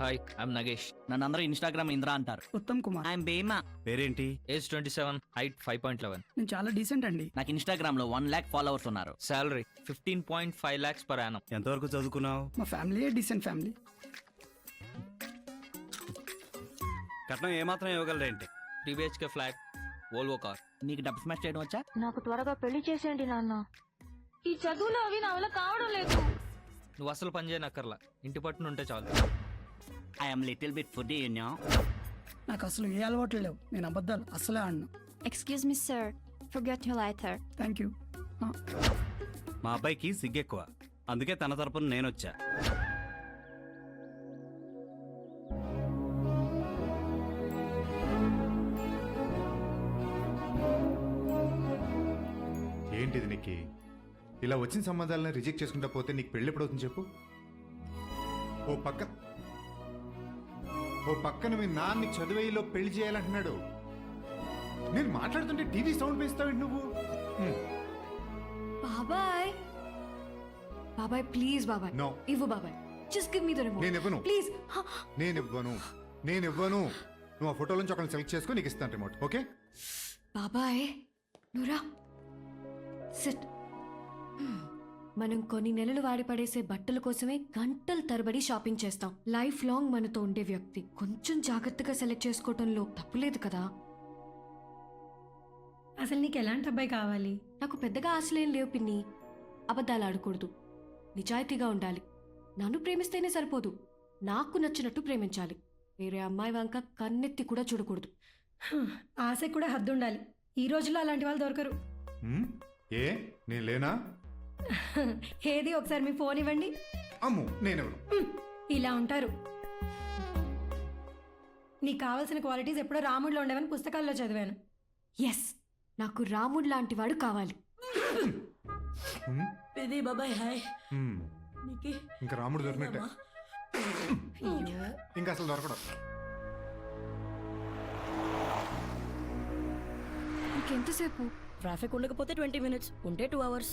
Hi I'm Nagesh. నన్ను అందరూ Instagram Indra అంటారు. ఉత్తమ్ కుమార్. ఐఎమ్ బేమా. పేరేంటి? Age 27, height 5.11. నేను చాలా డీసెంట్ అండి. నాకు ఇన్స్టాగ్రామ్ లో 1 lakh ఫాలోవర్స్ ఉన్నారు. Salary 15.5 lakhs per annum. ఎంతవరకు చదువుకున్నావు? మా ఫ్యామిలీ డీసెంట్ ఫ్యామిలీ. కట్నం ఏమాత్రం ఇవ్వగలరేంటి? 3 BHK ఫ్లాట్, వోల్వో కార్. నీకు డబ్బు స్మాష్ చేయడం వచ్చా? నాకు త్వరగా పెళ్లి చేసేయండి నాన్న. ఈ చదువులు అవి నా వల్ల కావడం లేదు. నువ్వు అసలు పని చేయనక్కర్లా, ఇంటి పట్టున ఉంటే చాలు. ఐఎమ్ లిటిల్ బిట్ ఫుడ్ నాకు అసలు ఏ అలవాట్లు లేవు. నేను అబద్ధాలు అసలే ఆడను. Excuse me sir, forget your lighter. Thank you. మా అబ్బాయికి సిగ్గెక్కువ, అందుకే తన తరపున నేనొచ్చా. ఏంటిది నీకు? ఇలా వచ్చిన సంబంధాలను రిజెక్ట్ చేసుకుంటా పోతే నీకు పెళ్ళి ఎప్పుడవుతుంది చెప్పు? ఓ పక్కన మీ నాన్న చదువేలో పెళ్లి చేయాలంటున్నాడు. నేను మాట్లాడుతుంటే టీవీ సౌండ్ వేస్తావు నువ్వు. బాబాయ్ బాబాయ్ ప్లీజ్ బాబాయ్. నో. ఇవ్వు బాబాయ్, just give me the remote. నేను ఇవ్వను. ప్లీజ్. నేను ఇవ్వను. నువ్వు ఆ ఫోటోల నుంచి ఒకరిని సెలెక్ట్ చేసుకొని నీకు ఇస్తాను రిమోట్. ఓకే బాబాయ్ నువ్వురా, సిట్. మనం కొన్ని నెలలు వాడి పడేసే బట్టల కోసమే గంటల తరబడి షాపింగ్ చేస్తాం. లైఫ్ లాంగ్ మనతో ఉండే వ్యక్తి కొంచెం జాగ్రత్తగా సెలెక్ట్ చేసుకోవటంలో తప్పులేదు కదా. అసలు నీకు ఎలాంటి అబ్బాయి కావాలి? నాకు పెద్దగా ఆశలేం లేవు పిన్ని. అబద్ధాలు ఆడకూడదు, నిజాయితీగా ఉండాలి. నన్ను ప్రేమిస్తేనే సరిపోదు, నాకు నచ్చినట్టు ప్రేమించాలి. వేరే అమ్మాయి వంక కన్నెత్తి కూడా చూడకూడదు. ఆశ కూడా హద్దు ఉండాలి. ఈ రోజుల్లో అలాంటి వాళ్ళు దొరకరు. ఏ నేను లేనా? ఏది ఒకసారి మీ ఫోన్ ఇవ్వండి. అమ్ము నేనెవరు? ఇలా ఉంటారు. నీకు కావాల్సిన క్వాలిటీస్ ఎప్పుడో రాముడిలో ఉండేవని పుస్తకాల్లో చదివాను. ఎస్, నాకు రాముడు లాంటి వాడు కావాలి. బాబాయ్ హాయ్. ఇంకా రాముడు దొరికినట్టే. ఇంకా అసలు దొరకడు. ఇంకెంతసేపు? ట్రాఫిక్ ఉండకపోతే 20 minutes, ఉంటే 2 hours.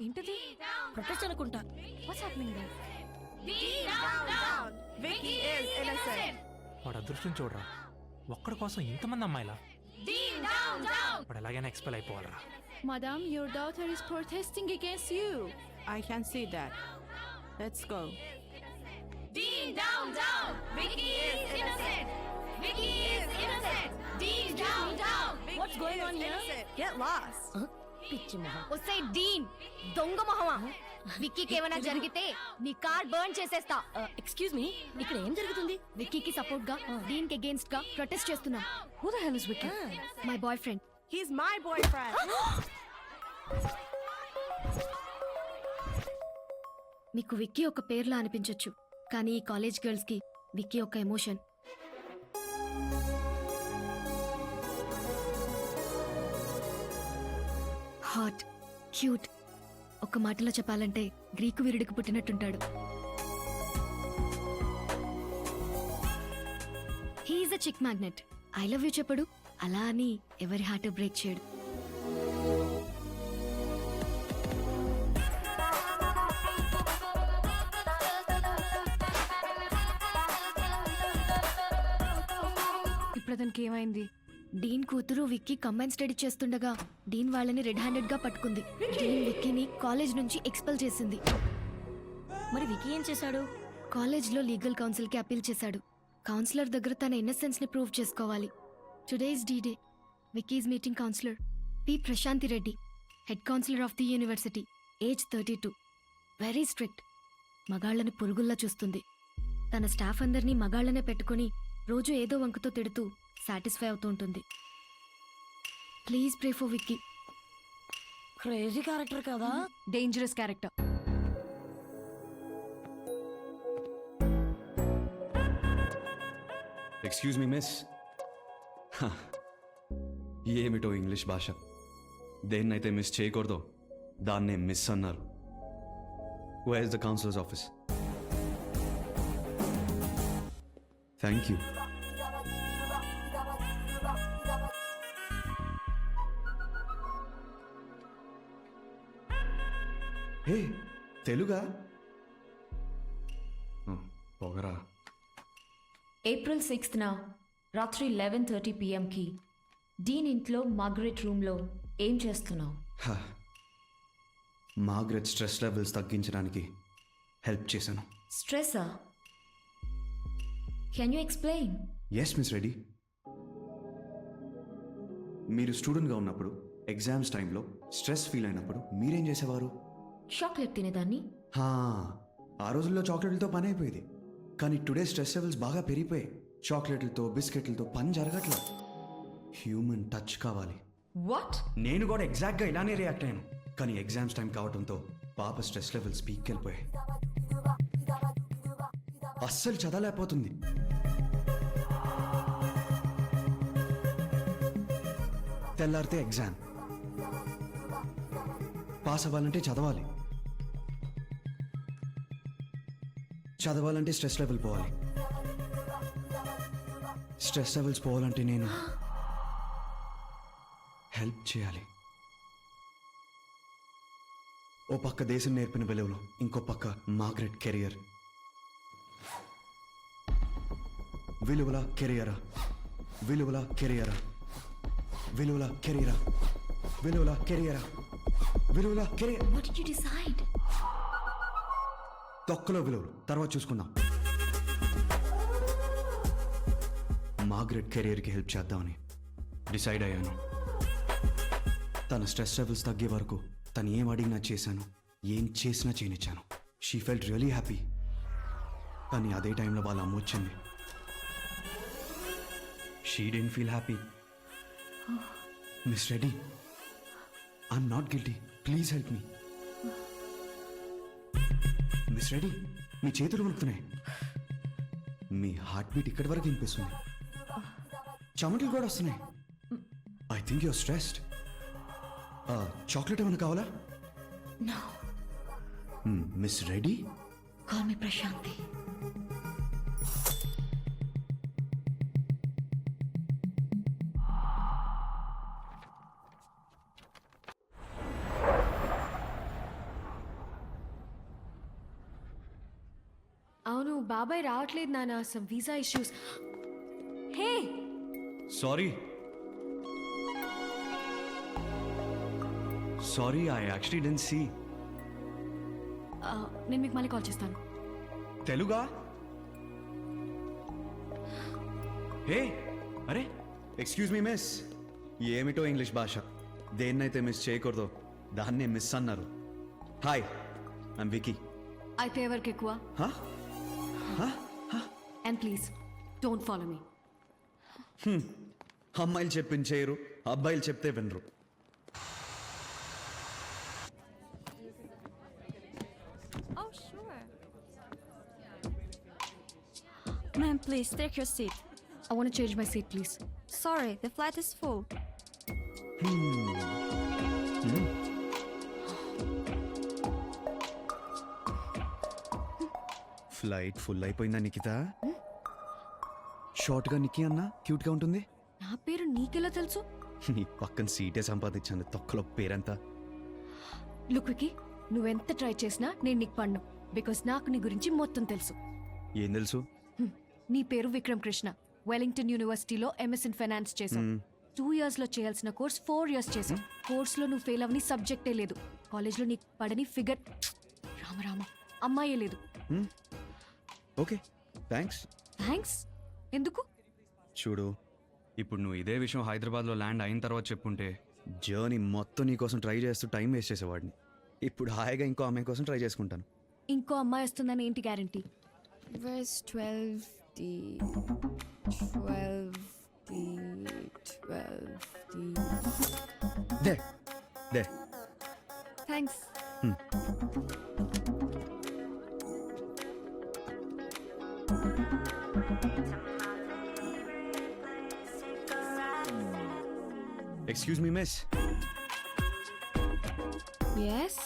ఏంటది? ప్రొటెస్ట్ అనుకుంటా. వాడు అదృష్టం చూడరా, ఒక్కడి కోసం ఇంతమంది అమ్మాయిలా? వాడు ఎలాగైనా expel అయిపోవాలరా. Madam, your daughter is protesting against you. I can see that. Let's go. Dean, down. Vicky is innocent. Vicky is innocent. Dean, down. What's going on here? Get lost. పిచ్చి మొహం. వస్తే డీన్ దొంగ మొహమా. విక్కీకి ఏమైనా జరిగితే నీ కార్ బర్న్ చేసేస్తా. Excuse me, ఇక్కడ ఏం జరుగుతుంది? విక్కీకి సపోర్ట్ గా, డీన్ కి అగేన్స్ట్ గా ప్రొటెస్ట్ చేస్తున్నా. Who the hell is Vicky? My boy friend. He's my boyfriend. మీకు విక్కీ ఒక పేర్లా అనిపించొచ్చు, కానీ ఈ కాలేజ్ గర్ల్స్ కి విక్కీ ఒక ఎమోషన్. Hot, cute. ఒక మాటలో చెప్పాలంటే గ్రీకు వీరుడికి పుట్టినట్టుంటాడు. He is a chick magnet. I love you చెప్పడు, అలా అని ఎవరి హార్ట్ బ్రేక్ చేయడు. ఇప్పుడు అతనికి ఏమైంది? డీన్ కూతురు విక్కీ కంబైన్ స్టడీ చేస్తుండగా డీన్ వాళ్ళని రెడ్ హ్యాండెడ్ గా పట్టుకుంది. డీన్ విక్కీని కాలేజ్ నుంచి ఎక్స్పెల్ చేసింది. మరి విక్కీ ఏం చేశాడు? కాలేజ్ లో లీగల్ కౌన్సిల్ కి అపీల్ చేశాడు. కౌన్సిలర్ దగ్గర తన ఇన్నసెన్స్ ని ప్రూవ్ చేసుకోవాలి. Today is day. Vicky is meeting counsellor P Prashanthi Reddy, head counsellor of the university, age 32. Very strict. మగాళ్ళని పురుగుల్లా చూస్తుంది. తన స్టాఫ్ అందరినీ మగాళ్ళనే పెట్టుకుని రోజు ఏదో వంకతో తిడుతూ సాటిస్ఫై అవుతూ ఉంటుంది. Please pray for Vicky. Crazy character కదా? Dangerous character. Excuse me miss. ఏమిటో ఇంగ్లీష్ భాష. దేన్నైతే మిస్ చేయకూడదో దాన్నే మిస్ అన్నారు. Where is the counsellor's office? Thank you. Hey తెలుగా పొగరా. ఏప్రిల్ 6న రాత్రి 11:30 p.m.కి డీన్ ఇంట్లో మార్గరెట్ రూమ్లో ఏం చేస్తున్నావు? మార్గరెట్ స్ట్రెస్ లెవెల్స్ తగ్గించడానికి హెల్ప్ చేశాను. స్ట్రెస్సా? Can you explain? Yes miss Reddy. మీరు స్టూడెంట్గా ఉన్నప్పుడు ఎగ్జామ్స్ టైంలో స్ట్రెస్ ఫీల్ అయినప్పుడు మీరేం చేసేవారు? చాక్లెట్ తినేదాన్ని. ఆ రోజుల్లో చాక్లెట్లతో పని అయిపోయేది. కానీ టుడే స్ట్రెస్ లెవెల్స్ బాగా పెరిగిపోయాయి. చాక్లెట్లతో బిస్కెట్లతో పని జరగట్లా. హ్యూమన్ టచ్ కావాలి. వాట్? నేను కూడా ఎగ్జాక్ట్గా ఇలానే రియాక్ట్ అయ్యాను. కానీ ఎగ్జామ్స్ టైం కావడంతో పాప స్ట్రెస్ లెవెల్స్ పీక్ వెళ్ళిపోయాయి. అస్సలు చదవలేకపోతుంది. తెల్లారితే ఎగ్జామ్. పాస్ అవ్వాలంటే చదవాలి. చదవాలంటే స్ట్రెస్ లెవెల్ పోవాలి. స్ట్రెస్ లెవెల్స్ పోవాలంటే నేను హెల్ప్ చేయాలి. ఓ పక్క దేశం నేర్పిన విలువలు, ఇంకో పక్క మార్గరెట్ కెరియర్. విలువల కెరియరా, విలువల కెరియరా, విలువల కెరియరా, విలువల కెరియరా, విలువల career. What did you decide? తొక్కలో విలువలు తర్వాత చూసుకుందాం. మార్గరెట్ కెరియర్కి హెల్ప్ చేద్దామని డిసైడ్ అయ్యాను. తన స్ట్రెస్ లెవెల్స్ తగ్గే వరకు తను ఏం అడిగినా చేశాను, ఏం చేసినా చేయనిచ్చాను. She felt really happy. కానీ అదే టైంలో వాళ్ళ అమ్మ వచ్చింది. She didn't feel happy. Miss Reddy, I'm not guilty, please help me. Miss Reddy, మీ చేతులు వణుకుతున్నాయి. మీ హార్ట్ బీట్ ఇక్కడి వరకు వినిపిస్తుంది. చెమటలు కూడా వస్తున్నాయి. I think you're stressed. Chocolate ఏమైనా కావాలా? No. Miss Reddy, Call me Prashanti. అవును, బాబాయ్ రావట్లేదు నాన్న, some visa issues. Hey, sorry sorry, I actually didn't see. నేను మీకు మళ్ళీ కాల్ చేస్తాను. తెలుగా? హే, అరే ఎక్స్క్యూజ్ మీ మిస్. ఏమిటో ఇంగ్లీష్ భాష. దేన్నైతే మిస్ చేయకూడదో దాన్నే మిస్ అన్నారు. Hi, I'm Vicky. అయితే ఎవరికి ఎక్కువ? And please don't follow me. అమ్మాయిలు చెప్పింది చేయరు, అబ్బాయిలు చెప్తే వినరు. Oh, sure. Ma'am, please take your seat. I want to change my seat, please. Sorry, the flight is full. Flight full అయిపోయిందా నిఖిత? షార్ట్గా నిక్కి అన్నా క్యూట్గా ఉంటుంది. నా పేరు నీకెలా తెలుసు? నీ పక్కన సీటే సంపాదించాను. తొక్కలో పేరంతా. లుక్ వికీ, నువ్వెంత ట్రై చేసినా నేను నీకు పడ్ను. బికాస్ నాకు నీ గురించి మొత్తం తెలుసు. ఏం తెలుసు? నీ పేరు విక్రమ్ కృష్ణ. వెలింగ్టన్ యూనివర్సిటీలో ఎంఎస్ ఇన్ ఫైనాన్స్ చేశావు. 2 years లో చేయాల్సిన కోర్స్ 4 years చేశావు. కోర్సులో నువ్వు ఫెయిల్ అవని సబ్జెక్టే లేదు. కాలేజ్లో నీకు పడని ఫిగర్ రామరామ అమ్మాయే లేదు. Okay, thanks. థ్యాంక్స్ ఎందుకు? చూడు, ఇప్పుడు నువ్వు ఇదే విషయం హైదరాబాద్లో ల్యాండ్ అయిన తర్వాత చెప్పుంటే జర్నీ మొత్తం నీ కోసం ట్రై చేస్తూ టైం వేస్ట్ చేసేవాడిని. ఇప్పుడు హాయిగా ఇంకో అమ్మాయి కోసం ట్రై చేసుకుంటాను. ఇంకో అమ్మాయి వస్తుందని ఏంటి guarantee? Verse 12D. 12D. 12D. దే దే Thanks. Excuse me miss. Yes.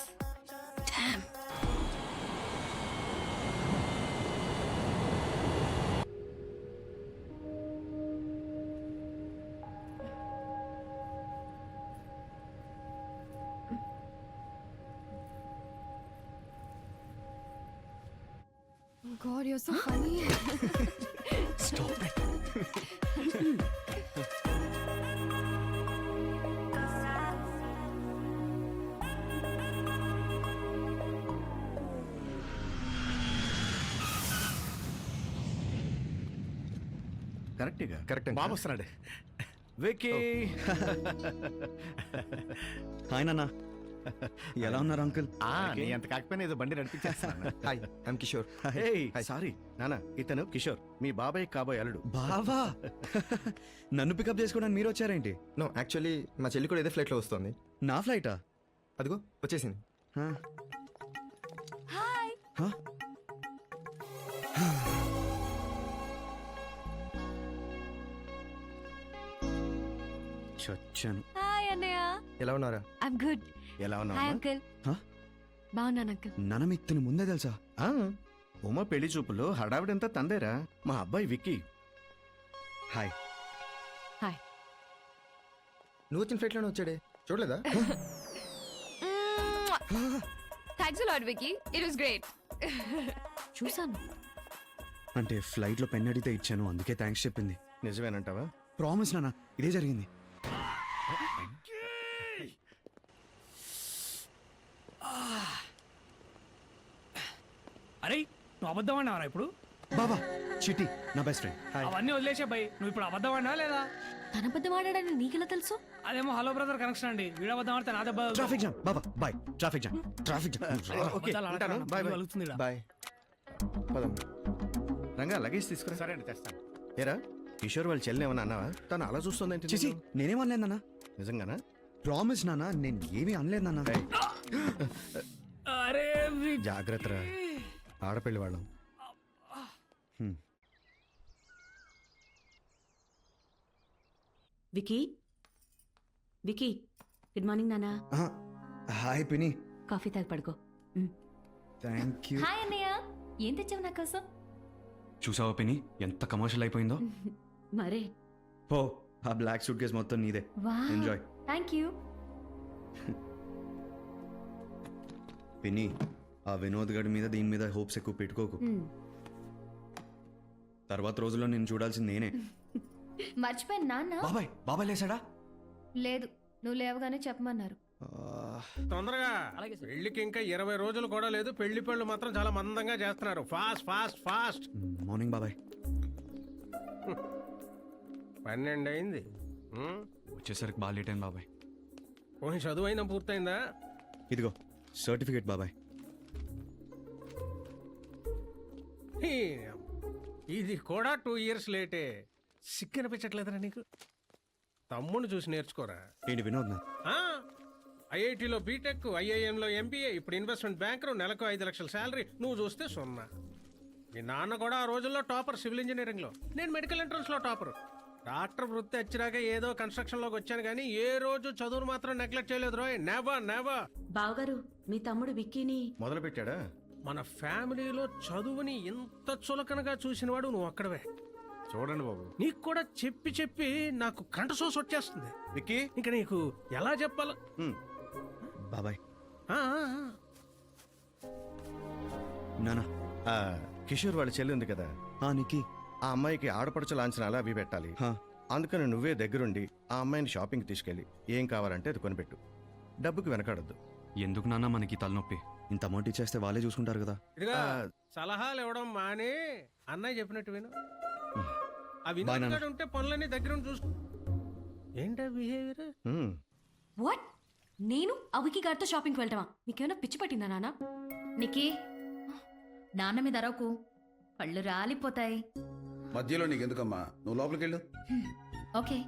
God, you're so funny. Stop it. కరెక్ట్గా కరెక్ట్ బాబు వస్తున్నాడు. వికీ హాయ్ నాన్న ఎలా ఉన్నారు అంకుల్ నీ అంత కాకపోయినా ఏదో బండి నడిపించేస్తాను. Hi I'm Kishore. సారీ నానా, ఇతను కిషోర్, మీ బాబాయ్ కాబోయే అల్లుడు. బావా నన్ను పికప్ చేసుకోవడానికి మీరు వచ్చారేంటి? నో యాక్చువల్లీ మా చెల్లి కూడా ఇదే ఫ్లైట్లో వస్తుంది. నా ఫ్లైటా? అదిగో వచ్చేసింది. చచ్చాను. హాయ్ అన్నయ్య. ఎలా ఉన్నారా? I'm good. ఎలా హాయ్ ఉన్నావు? అంకుల్. Huh? బాగున్నాను అంకుల్. నాన్న మీకు తిని ముందే తెలుసా? ఉమా పెళ్లి చూపులో హడావిడంతా తందేరా, మా అబ్బాయి విక్కీ. హాయ్. నువ్వు వచ్చిన ఫ్లైట్లోనే వచ్చాడే, చూడలేదా? Thanks a lot, Vicky. It was great. చూసాను. అంటే ఫ్లైట్లో పెన్ అడిగితే ఇచ్చాను, అందుకే థ్యాంక్స్ చెప్పింది. నిజమేనంటావా? ప్రామిస్ నాన్న, ఇదే జరిగింది. అరే నువ్వు అబద్ధం అన్నావరా ఇప్పుడు? బాబా చిట్టి నా బెస్ట్ ఫ్రెండ్. అవన్నీ వదిలేసే భయ్, నువ్వు ఇప్పుడు అబద్ధం అన్నావా లేదా? తన అబద్ధం ఆడాడని నీకెలా తెలుసు? అదేమో హలో బ్రదర్ కనెక్షన్ అండి, వీడు అబద్ధం ఆడితే నా దెబ్బ. ట్రాఫిక్ జామ్ బాబా, బాయ్. Traffic jam. ఓకే, ఉంటాను. Bye bye. బాయ్. పదం. రంగా లగేజ్ తీసుకురా. సరే అండి, తెస్తాను. ఏరా కిషోర్ వాళ్ళ చెల్లి ఏమన్నా అన్నావా? తను అలా చూస్తుందేంటి? చిచి నేనేం అనలేదు నాన్న. నిజంగానా? ప్రామిస్ నాన్న, నేను ఏమీ అనలేదు నాన్న. అరే జాగ్రత్త రా, ఆడపిల్లి వాళ్ళం. వికీ, వికీ, గుడ్ మార్నింగ్ నానా. హాయ్ పిని. కాఫీ తాగి పడుకో. Thank you. హాయ్ అన్నయ్య, ఏం తెచ్చావు నా కోసం? చూసావా పిని ఎంత కమర్షియల్ అయిపోయిందో? మరే. పో, ఆ బ్లాక్ సూట్ కేస్ మొత్తం నీదే. ఎంజాయ్. Thank you. పిని, ఆ వినోద్ గడి మీద దీని మీద హోప్స్ ఎక్కువ పెట్టుకోకు. తర్వాత రోజుల్లో నేను చూడాల్సింది నేనే. మర్చిపోయాను నాన్న. బాబాయ్, బాబాయ్ లేసాడా? లేదు, నువ్వు లేవగానే చెప్పమన్నారు. తొందరగా పెళ్లికి ఇంకా 20 రోజులు కూడా లేదు. పెళ్లి పళ్ళు మాత్రం చాలా మందంగా చేస్తున్నారు. Fast fast fast. మార్నింగ్ బాబాయ్. 12 అయింది. వచ్చేసరికి బాగా లేట్ అయింది బాబాయ్. పోనీ చదువు అయినా పూర్తయిందా? ఇదిగో సర్టిఫికేట్ బాబాయ్. ఇది కూడా 2 years లేటే. సిగ్గు అనిపించట్లేదురా నీకు? తమ్ముడు చూసి నేర్చుకోరా. ఏంటి వినోద్ నా? ఐఐటిలో బీటెక్, ఐఐఎంలో ఎంబీఏ, ఇప్పుడు ఇన్వెస్ట్మెంట్ బ్యాంకర్, నెలకు 5 లక్షల శాలరీ. నువ్వు చూస్తే 0. మీ నాన్న కూడా ఆ రోజుల్లో టాపర్ సివిల్ ఇంజనీరింగ్లో, నేను మెడికల్ ఎంట్రన్స్లో టాపర్. డాక్టర్ వృత్తి వచ్చినాక ఏదో కన్స్ట్రక్షన్లోకి వచ్చాను కానీ ఏ రోజు చదువును మాత్రం నెగ్లెక్ట్ చేయలేదు రోయ్. Never never. బావగారు, మీ తమ్ముడు విక్కీని మొదలు పెట్టాడా? మన ఫ్యామిలీలో చదువుని ఇంత చులకనగా చూసినవాడు నువ్వు ఒక్కడవే. చూడండి బాబు, నీకు కూడా చెప్పి చెప్పి నాకు కంఠశోష వచ్చేస్తుంది. విక్కీ. ఇంకా నీకు ఎలా చెప్పాలో. బాబాయ్. ఆ, ఆ, ఆ. నానా. కిషోర్ వాళ్ళ చెల్లి ఉంది కదా, నికి ఆ అమ్మాయికి ఆడపడుచు లాంఛనాలు అవి పెట్టాలి. అందుకని నువ్వే దగ్గరుండి ఆ అమ్మాయిని షాపింగ్ తీసుకెళ్ళి ఏం కావాలంటే అది కొనిపెట్టు. డబ్బుకి వెనకాడద్దు. ఎందుకు నాన్న మనకి తలనొప్పి? ఇంత అమౌంట్ ఇచ్చేస్తే వాళ్ళే చూసుకుంటారు కదా. ఇదిగా సలహాలు ఇవ్వడం మానే అన్నయ్య చెప్పినట్టు విను. ఆ Bye, నాన్న. వినోద్ ఉంటే పనులన్నీ దగ్గర చూసుకో. ఏంటా బిహేవియర్? వాట్? నేను ఆ వికీ గారితో షాపింగ్కి వెళ్తావా? నీకేమైనా పిచ్చి పట్టిందా నాన్న? నిక్కీ, నాన్న మీద అరవకు, పళ్ళు రాలిపోతాయి. మధ్యలో నీకెందుకమ్మా, నువ్వు లోపలికి వెళ్ళు. ఓకే.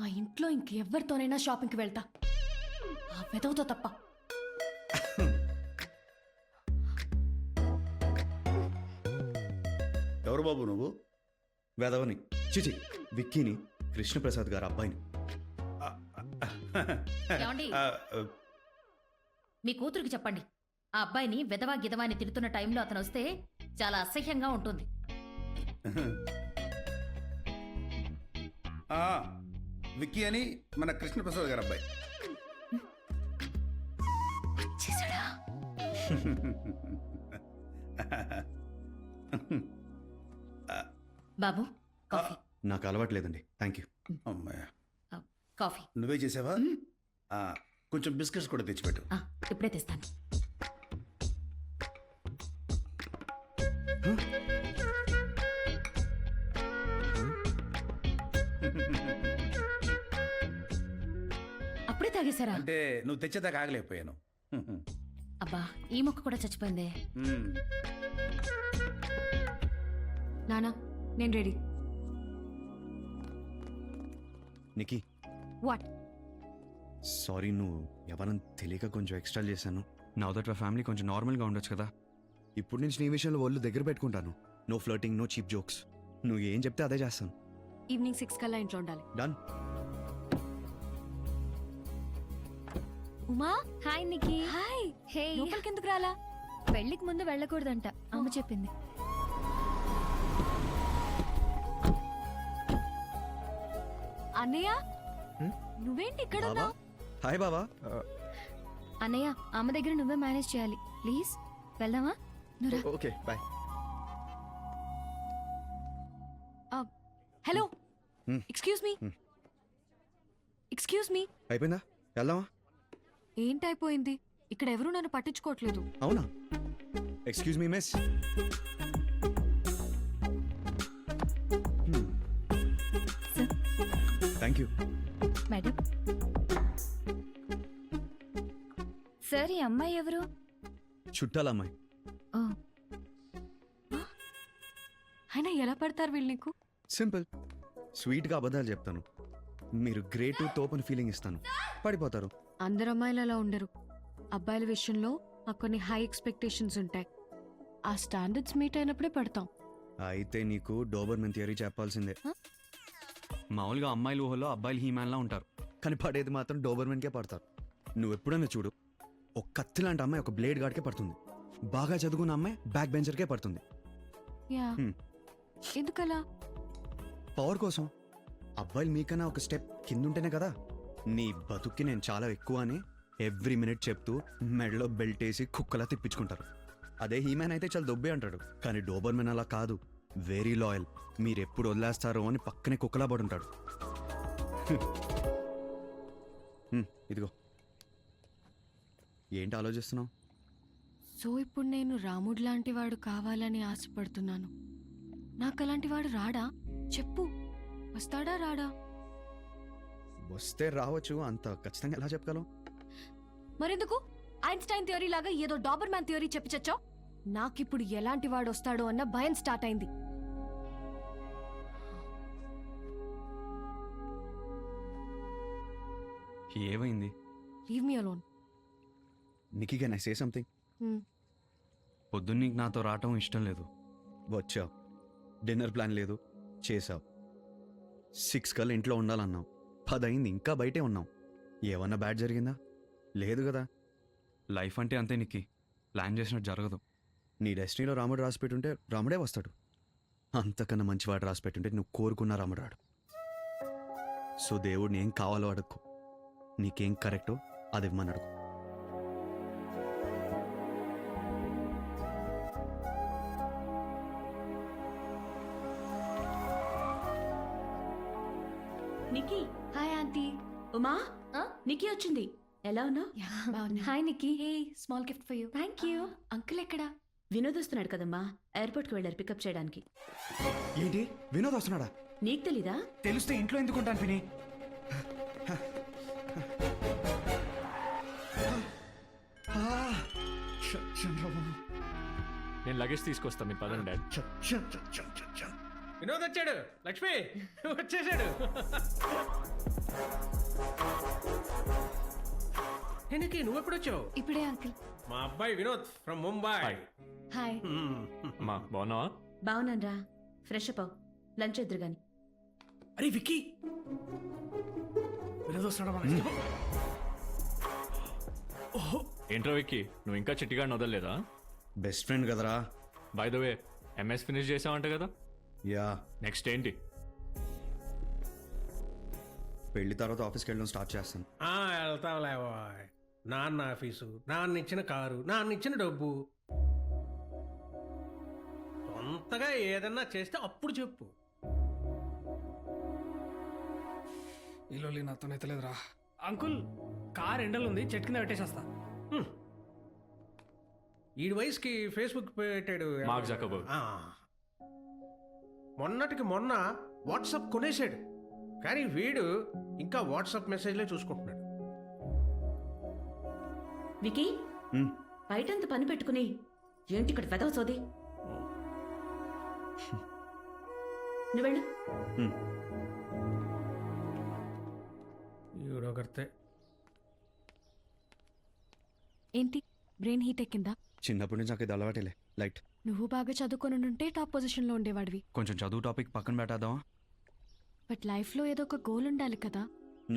ఆ ఇంట్లో ఇంకెవ్వరితోనైనా షాపింగ్కి వెళ్తా, ఆ వెదవుతో తప్ప. ఎవరు బాబు నువ్వు? వేదవని చిచి విక్కీని, కృష్ణప్రసాద్ గారు అబ్బాయిని. ఏమండి, మీ కూతురికి చెప్పండి, ఆ అబ్బాయిని విధవా గిధవా అని తిడుతున్న టైంలో అతను వస్తే చాలా అసహ్యంగా ఉంటుంది. విక్కీ అని మన కృష్ణప్రసాద్ గారు అబ్బాయి. బాబు కాఫీ నాకు అలవాట్లేదండి, థ్యాంక్ యూ. అమ్మాయ కాఫీ నువ్వే చేసావా? కొంచెం బిస్కెట్స్ కూడా తెచ్చిపెట్టు. ఇప్పుడే తెస్తాను. అప్పుడే తాగేశారా? అంటే నువ్వు తెచ్చేదాకా ఆగలేకపోయాను. అబ్బా ఈ మొక్క కూడా చచ్చిపోయిందే. నానా నేను రెడీ. నికీ, వాట్? సారీ, నువ్వు ఎవరని తెలియక కొంచెం ఎక్స్ట్రా చేశాను. నౌ దట్ ఫ్యామిలీ కొంచెం నార్మల్గా ఉండొచ్చు కదా. ఇప్పుడు నుంచి నీ విషయంలో ఒళ్ళు దగ్గర పెట్టుకుంటాను. No flirting, no cheap jokes. నువ్వు ఏం చెప్తే అదే చేస్తాను. ఈవినింగ్ 6 కల్లా ఇంట్లో ఉండాలి. డన్. ఉమా, హాయ్ నికి. హాయ్. హే, లోపలికి ఎందుకు రాలా? పెళ్లికి ముందు వెళ్ళకూడదంట అమ్మ చెప్పింది. అన్నయ్య నువ్వేంటి ఇక్కడ బావా, ఉన్నావు? హాయ్ బావా. అన్నయ్య అమ్మ దగ్గర నువ్వే మేనేజ్ చేయాలి ప్లీజ్. వెళ్దామా? నువ్వు రా. Okay bye. Hello, Hmm. Excuse me. Hmm. Excuse me. అయిపోయిందా? వెళ్దామా? ఏంటైపోయింది? ఇక్కడ ఎవరు నన్ను పట్టించుకోవట్లేదు. అవునా? Excuse me miss. Thank you. Madam. Sir ఈ అమ్మాయి ఎవరు? చుట్టాల అమ్మాయి. అయినా ఎలా పడతారు వీళ్ళు నీకు? సింపుల్, స్వీట్గా అబద్ధాలు చెప్తాను. మీరు గ్రేట్ తోపని ఫీలింగ్ ఇస్తాను, పడిపోతారు. అందరు అమ్మాయిలు అలా ఉండరు. అబ్బాయిల విషయంలో మాకు కొన్ని హై ఎక్స్పెక్టేషన్స్ ఉంటాయి. ఆ స్టాండర్డ్స్ మీట్ అయినప్పుడే పడతాం. అయితే నీకు డోబర్మెన్ థియరీ చెప్పాల్సిందే. మామూలుగా అమ్మాయిల ఊహలో అబ్బాయిలు హీమ్యాన్లా ఉంటారు, కానీ పడేది మాత్రం డోబర్మెన్కే పడతారు. నువ్వు ఎప్పుడైనా చూడు, ఒక కత్తి లాంటి అమ్మాయి ఒక బ్లేడ్ గార్డ్కే పడుతుంది. బాగా చదువుకున్న అమ్మాయి బ్యాక్ బెంచర్కే పడుతుంది. యా, ఎందుకలా? పవర్ కోసం. అబ్బాయిలు మీకన్నా ఒక స్టెప్ కిందుంటేనే కదా నీ బతుక్కి నేను చాలా ఎక్కువ అని ఎవ్రీ మినిట్ చెప్తూ మెడలో బెల్ట్ వేసి కుక్కలా తిప్పించుకుంటారు. అదే హీమ్యాన్ అయితే చాలా దొబ్బే అంటాడు, కానీ డోబర్మెన్ అలా కాదు, వెరీ లాయల్. మీరు ఎప్పుడు వదిలేస్తారో అని పక్కనే కుక్కలా పడుంటాడు. ఇదిగో. ఏంటి ఆలోచిస్తున్నావు? సో ఇప్పుడు నేను రాముడు లాంటి వాడు కావాలని ఆశపడుతున్నాను. నాకు అలాంటి వాడు రాడా? చెప్పు, వస్తాడా రాడా? వస్తే రావచ్చు, అంత ఖచ్చితంగా ఎలా చెప్పగలవు? మరెందుకు ఐన్స్టైన్ థియరీ లాగా ఏదో డాబర్మ్యాన్ థియరీ చెప్పి చచ్చావు? నాకిప్పుడు ఎలాంటి వాడు వస్తాడో అన్న భయం స్టార్ట్ అయింది. ఏమైంది? Leave me alone. Nikki, can I say something? పొద్దున్న నీకు నాతో రావటం ఇష్టం లేదు. వచ్చావు, డిన్నర్ ప్లాన్ లేదు, చేసావు. 6 కల్లా ఇంట్లో ఉండాలన్నావు, 10 అయింది, ఇంకా బయటే ఉన్నావు. ఏమన్నా బ్యాడ్ జరిగిందా? లేదు కదా. లైఫ్ అంటే అంతే నిక్కి, ప్లాన్ చేసినట్టు జరగదు. నీ డెస్టినీలో రాముడు రాసి పెట్టుంటే రాముడే వస్తాడు. అంతకన్నా మంచివాడు రాసి పెట్టుంటే నువ్వు కోరుకున్న రాముడు రాడు. సో దేవుడిని ఏం కావాలో అడుక్కో, నీకేం కరెక్టో అది ఇవ్వమని అడుగు. నికీ. Hi aunty. ఉమా, నికీ వచ్చింది. ఎలా ఉన్నావు? Hi Nikki. Hey, small gift for you. Thank you. Uncle ఎక్కడా? వినోద్ వస్తున్నాడు కదమ్మా, ఎయిర్పోర్ట్కి వెళ్ళారు పికప్ చేయడానికి. ఏంటి, వినోద్ వస్తున్నాడా? నీకు తెలీదా? తెలిస్తే ఇంట్లో ఎందుకుంటాను పిని. నేను లగేజ్ తీసుకొస్తా, మీరు పదండి డాడ్. వినోద్ వచ్చాడు. లక్ష్మి వచ్చేసాడు. నీకు నువ్వెప్పుడు వచ్చావు? ఇప్పుడే అంకుల్. మా అబ్బాయి వినోద్ ఫ్రమ్ ముంబై. హాయ్. అమ్మా బాగున్నావా? బాగున్నానరా. ఫ్రెష్ అప్ అవు, లంచ్ ఎదురు గాని. అరే విక్కీ, వినోద్ వస్తున్నాడా? ఏంట్రా విక్కీ, నువ్వు ఇంకా చిట్టిగాడిని వదలలేదా? బెస్ట్ ఫ్రెండ్ కదరా. By the way, MS finish చేసావంట కదా? యా. నెక్స్ట్ ఏంటి? పెళ్లి తర్వాత ఆఫీస్కి వెళ్ళడం స్టార్ట్ చేస్తాను. వెళ్తావులే బాయ్. నాన్న ఆఫీసు, నాన్న ఇచ్చిన కారు, నాన్న ఇచ్చిన డబ్బు. కొత్తగా ఏదన్నా చేస్తే అప్పుడు చెప్పు. ఇల్లు నాతోనైతే లేదురా. అంకుల్, కార్ ఎండలుంది, చెట్టు కింద పెట్టేసేస్తా. ఈ వయసుకి ఫేస్బుక్ పెట్టాడు మార్క్ జకర్బర్గ్. ఆ. మొన్నటికి మొన్న వాట్సాప్ కొనేసాడు, కానీ వీడు ఇంకా వాట్సాప్ మెసేజ్లే చూసుకుంటున్నాడు. వికీ, బయటంత పని పెట్టుకుని ఏంటి ఇక్కడ వెదవ సోది? నువ్వు వెళ్ళు. ఈవిడొకరితే. ఏంటి బ్రెయిన్ హీట్ ఎక్కిందా? చిన్నప్పటి నుంచి నాకు ఇది అలవాటేలే. లైట్. నువ్వు బాగా చదువుకొని ఉంటే టాప్ పొజిషన్లో ఉండేవాడివి. కొంచెం చదువు టాపిక్ పక్కన పెట్టేద్దామా? బట్ లైఫ్లో ఏదో ఒక గోల్ ఉండాలి కదా.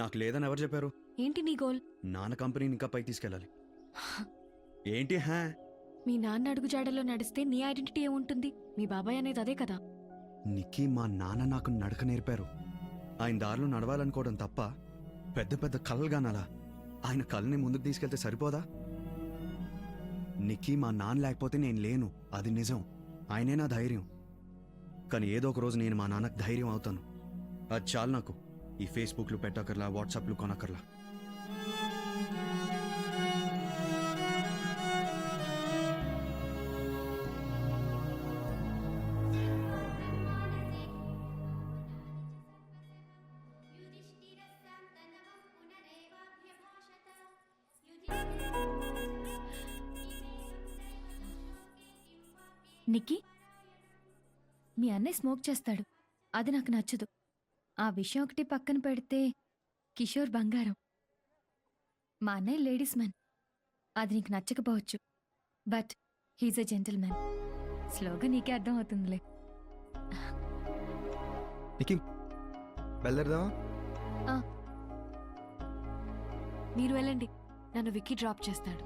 నాకు లేదని ఎవరు చెప్పారు? ఏంటి నీ గోల్? నాన్న కంపెనీని ఇంకా పైకి తీసుకెళ్ళాలి. ఏంటి హా? మీ నాన్న అడుగు జాడలో నడిస్తే నీ ఐడెంటిటీ ఏముంటుంది? మీ బాబాయ్ అనేది అదే కదా. నిక్కీ, మా నాన్న నాకు నడక నేర్పారు. ఆయన దారిలో నడవాలనుకోవడం తప్ప పెద్ద పెద్ద కలలుగానాలా? ఆయన కళ్ళని ముందుకు తీసుకెళ్తే సరిపోదా? నిక్కీ, మా నాన్న లేకపోతే నేను లేను, అది నిజం. ఆయనే నా ధైర్యం. కానీ ఏదో ఒక రోజు నేను మా నాన్నకు ధైర్యం అవుతాను. అది చాలు నాకు. ఈ ఫేస్బుక్లు పెట్టకర్లా, వాట్సాప్లు కొనకర్లా. నిక్కీ, మీ అన్నయ్య స్మోక్ చేస్తాడు, అది నాకు నచ్చదు. ఆ విషయం ఒకటి పక్కన పెడితే కిషోర్ బంగారం. మా అన్నయ్య లేడీస్ మ్యాన్, అది నీకు నచ్చకపోవచ్చు, but he's a gentleman. స్లోగా నీకే అర్థం అవుతుందిలే. నిక్కీ, బయలుదేరదామా? మీరు వెళ్ళండి, నన్ను విక్కీ డ్రాప్ చేస్తాడు.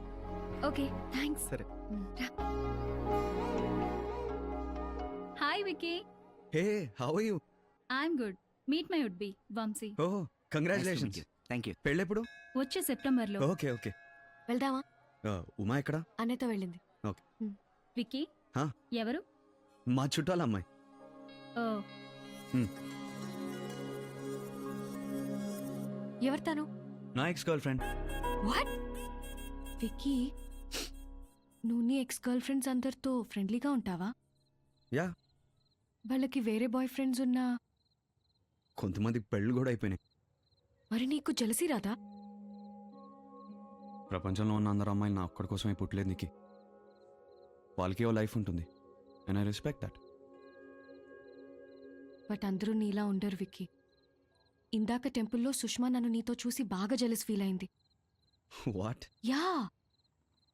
Okay, thanks. సరే. Hi Vicky. Hey, how are you? I'm good. Meet my would be Vamsi. Oh, congratulations. Thank you. పెళ్ళెప్పుడు? వచ్చే సెప్టెంబర్లో. Okay okay. వెళ్దామా? ఉమా ఎక్కడ? అన్నయ్యతో వెళ్ళింది. విక్కీ, హా? ఎవరు? మా చుట్టాల అమ్మాయి. ఓ, ఎవరు తను? నా ex girl friend. What? Vicky, నువ్వు నీ ఎక్స్ గర్ల్ ఫ్రెండ్స్ అందరితో ఫ్రెండ్లీగా ఉంటావా? యా. వాళ్ళకి వేరే బాయ్ ఫ్రెండ్స్ ఉన్నా కొంతమంది పెళ్ళు కూడా అయిపోయినాయి. మరి నీకు జలసీ రాదా? ప్రపంచంలో ఉన్న అందరు అమ్మాయిలు నా ఒక్కడి కోసమే పుట్టలేదు నీకు. వాళ్ళకి ఓ లైఫ్ ఉంటుంది, and I respect that. But అందరూ నీలా ఉండరు విక్కీ. ఇందాక టెంపుల్లో సుష్మా నన్ను నీతో చూసి బాగా జెలస్ ఫీల్ అయింది. వాట్? యా,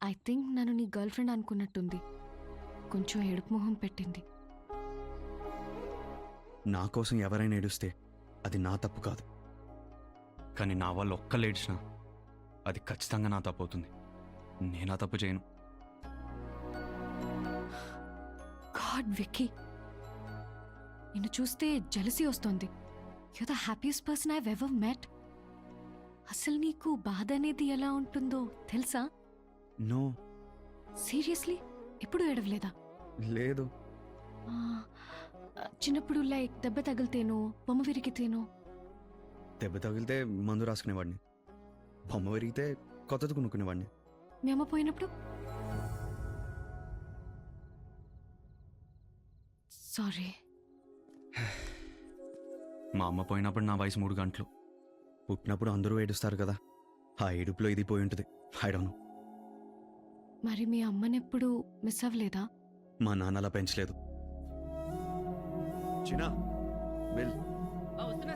ఐ థింక్ నన్ను నీ గర్ల్ ఫ్రెండ్ అనుకున్నట్టుంది. కొంచెం ఏడుపు మొహం పెట్టింది. నా కోసం ఎవరైనా ఏడుస్తే అది నా తప్పు కాదు, కానీ నా వాళ్ళు ఒక్కళ్ళు ఏడ్చినా అది ఖచ్చితంగా నా తప్పు అవుతుంది. నేను ఆ తప్పు చేయను. గాడ్ విక్కీ, నిన్ను చూస్తే జెలసీ వస్తోంది. You the happiest person I ever met. అసలు నీకు బాధ అనేది ఎలా ఉంటుందో తెలుసా? నో. సీరియస్లీ? ఎప్పుడు ఏడవలేదా? లేదు. చిన్నప్పుడు లైక్ దెబ్బ తగిలితేనో, బొమ్మ విరిగితేనో? దెబ్బ తగిలితే మందు రాసుకునేవాడిని, బొమ్మ విరిగితే కొత్తది కొనుక్కునేవాడిని. మీ అమ్మ పోయినప్పుడు? సారీ. మా అమ్మ పోయినప్పుడు నా వయసు 3 గంటలు. పుట్టినప్పుడు అందరూ ఏడుస్తారు కదా, ఆ ఏడుపులో ఇది పోయి ఉంటుంది. I don't know. మరి మీ అమ్మనెప్పుడు మిస్ అవ్వలేదా? మా నాన్న అలా పెంచలేదు. చిన్నా, వెల్. వస్తున్నా